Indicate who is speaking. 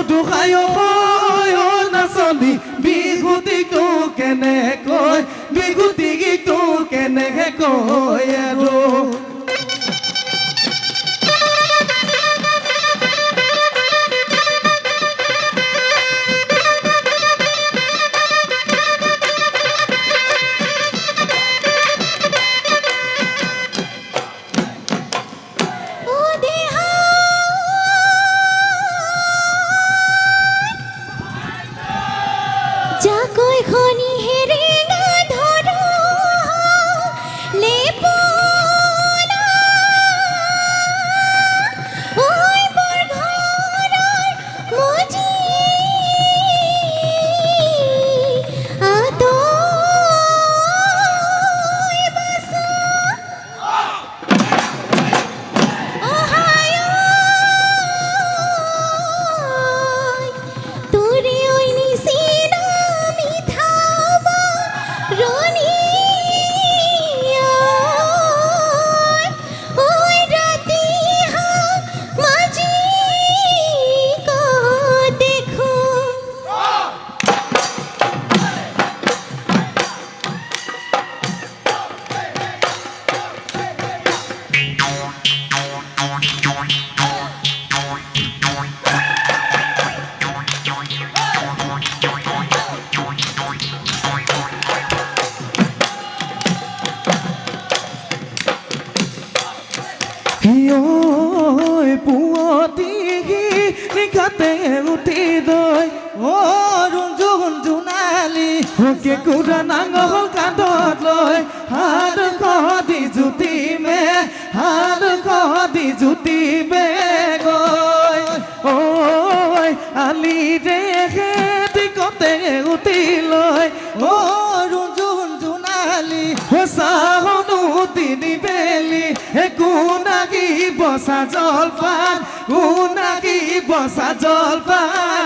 Speaker 1: দুখায়ো নাচনি বিহুটিটো কেনেকৈ বিহুটিটো কেনেকৈ আৰু পুৱতি নিশাতে উঠি দৈ জোনালী কেঁকুৰা নাঙল কান্ধত লৈ হাত দি জুতিমে হাত দি জুতিমে গৈ ঐ আলিৰে দিগতে উঠি লৈ জোনালী চাহনো তিনি বেলি কোনাকি বসা জলপান কোনাকি বসা জলপান